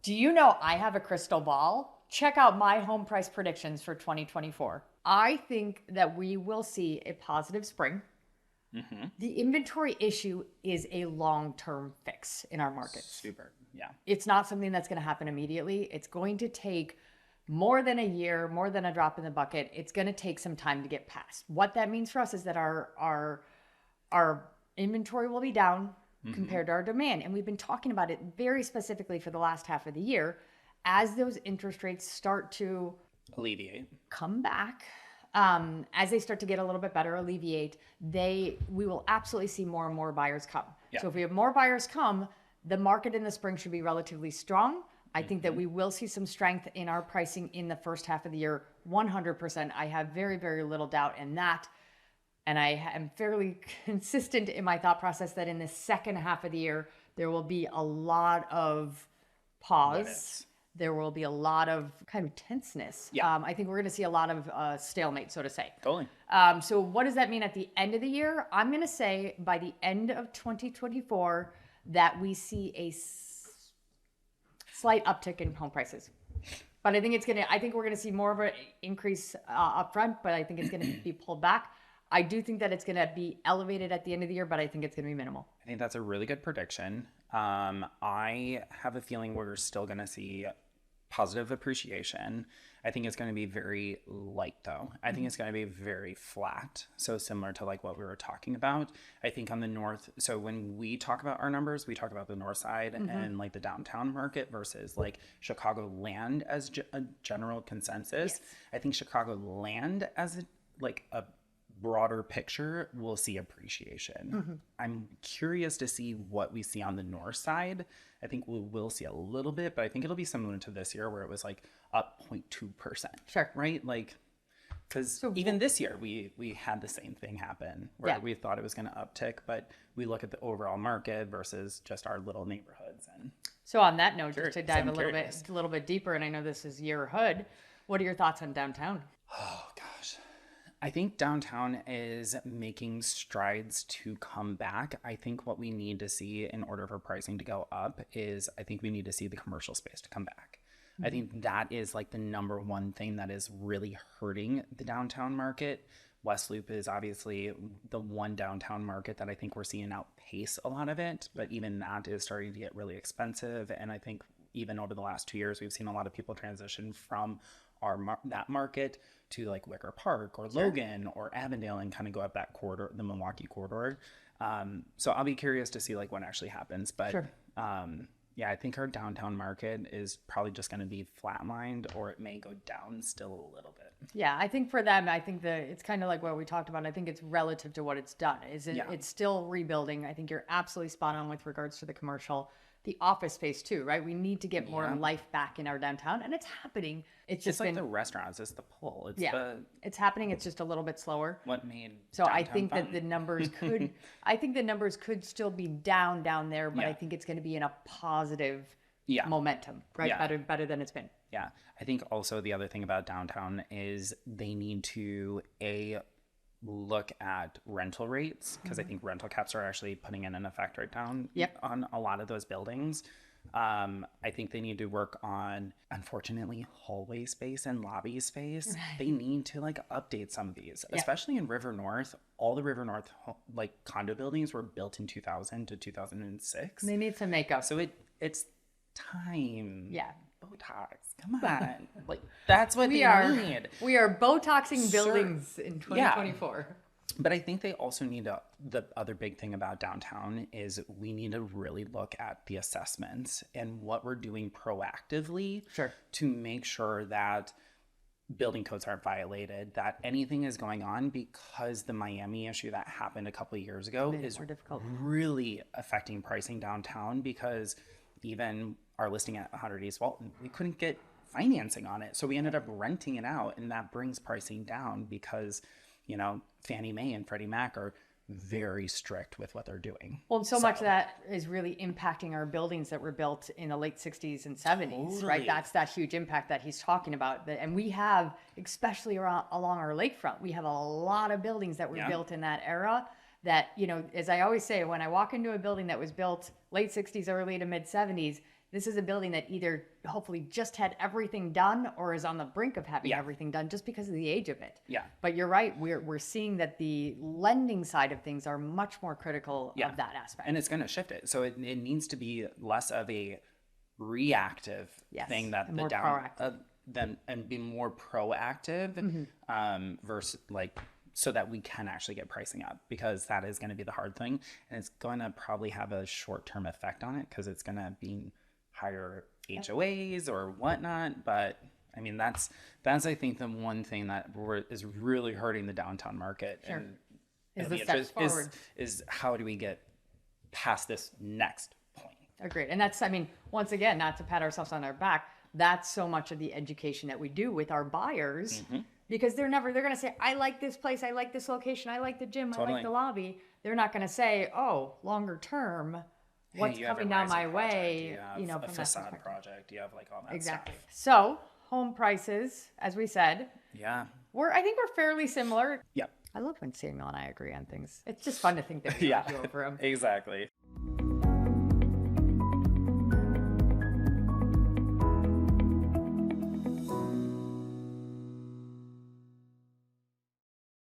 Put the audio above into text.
Do you know I have a crystal ball? Check out my home price predictions for 2024. I think that we will see a positive spring. The inventory issue is a long-term fix in our markets. Super. Yeah. It's not something that's going to happen immediately. It's going to take more than a year, more than a drop in the bucket. It's going to take some time to get past. What that means for us is that our inventory will be down compared to our demand. And we've been talking about it very specifically for the last half of the year. As those interest rates start to alleviate, come back, as they start to get a little bit better, alleviate, we will absolutely see more and more buyers come. Yeah. So if we have more buyers come, the market in the spring should be relatively strong. I think that we will see some strength in our pricing in the first half of the year. 100%. I have very, very little doubt in that. And I am fairly consistent in my thought process that in the second half of the year, there will be a lot of pause. There will be a lot of kind of tenseness. Yeah. I think we're going to see a lot of stalemate, so to say. Totally. So what does that mean at the end of the year? I'm going to say by the end of 2024 that we see a slight uptick in home prices. But I think we're going to see more of an increase up front, but I think it's going to be pulled back. I do think that it's going to be elevated at the end of the year, but I think it's going to be minimal. I think that's a really good prediction. I have a feeling we're still going to see positive appreciation. I think it's going to be very light, though. I think it's going to be very flat. So similar to like what we were talking about. I think on the north, so when we talk about our numbers, we talk about the north side and like the downtown market versus like Chicagoland as a general consensus. Yes. I think Chicagoland as a broader picture will see appreciation. I'm curious to see what we see on the north side. I think we will see a little bit, but I think it'll be similar to this year where it was like up 0.2%. Sure. Right? Like, because even this year we had the same thing happen where we thought it was going to uptick, but we look at the overall market versus just our little neighborhoods. And so on that note, just to dive a little bit deeper, and I know this is your hood, what are your thoughts on downtown? Oh gosh. I think downtown is making strides to come back. I think what we need to see in order for pricing to go up is I think we need to see the commercial space to come back. I think that is like the number one thing that is really hurting the downtown market. West Loop is obviously the one downtown market that I think we're seeing outpace a lot of it, but even that is starting to get really expensive. And I think even over the last 2 years, we've seen a lot of people transition from that market to like Wicker Park or Logan or Avondale and kind of go up that corridor, the Milwaukee corridor. So I'll be curious to see like what actually happens. But I think our downtown market is probably just going to be flatlined, or it may go down still a little bit. Yeah, I think for them, I think it's kind of like what we talked about. I think it's relative to what it's done. It's still rebuilding. I think you're absolutely spot on with regards to the commercial. The office space too, right? We need to get more life back in our downtown, and it's happening. It's just like the restaurants, it's the pull. It's happening. It's just a little bit slower. What made so I think fun. That the numbers could, I think the numbers could still be down there, but I think it's going to be in a positive momentum, right? Yeah. Better than it's been. Yeah, I think also the other thing about downtown is they need to look at rental rates, because I think rental caps are actually putting in an effect right down on a lot of those buildings. I think they need to work on, unfortunately, hallway space and lobby space. Right. They need to like update some of these, especially in River North. All the River North like condo buildings were built in 2000 to 2006. They need some makeup. So it's time. Yeah. Botox. Come on. Like that's what they need. We are Botoxing buildings in 2024. Yeah. But I think they also need the other big thing about downtown is we need to really look at the assessments and what we're doing proactively to make sure that building codes aren't violated, that anything is going on, because the Miami issue that happened a couple of years ago is really affecting pricing downtown, because even our listing at 100 East Walton, we couldn't get financing on it. So we ended up renting it out, and that brings pricing down because, Fannie Mae and Freddie Mac are very strict with what they're doing. Well, so much of that is really impacting our buildings that were built in the late 60s and 70s, right? That's that huge impact that he's talking about. And we have, especially along our lakefront, we have a lot of buildings that were built in that era that, as I always say, when I walk into a building that was built late 60s, early to mid 70s, This is a building that either hopefully just had everything done or is on the brink of having everything done just because of the age of it. Yeah. But you're right. We're seeing that the lending side of things are much more critical of that aspect. And it's going to shift it. So it needs to be less of a reactive thing that and the more down proactive. and be more proactive versus like so that we can actually get pricing up, because that is going to be the hard thing, and it's going to probably have a short-term effect on it because it's going to be higher HOAs or whatnot. But I mean, that's I think the one thing that is really hurting the downtown market. Sure. And Is the steps forward. Is how do we get past this next point? Agreed. And that's, I mean, once again, not to pat ourselves on our back, that's so much of the education that we do with our buyers, because they're going to say, I like this place, I like this location, I like the gym, I like the lobby. They're not going to say, oh, longer term, what's coming down my way, a from facade project, you have like all that exactly. stuff. So home prices, as we said, Yeah. I think we're fairly similar. Yep. I love when Samuel and I agree on things. It's just fun to think that we argue over them. Exactly.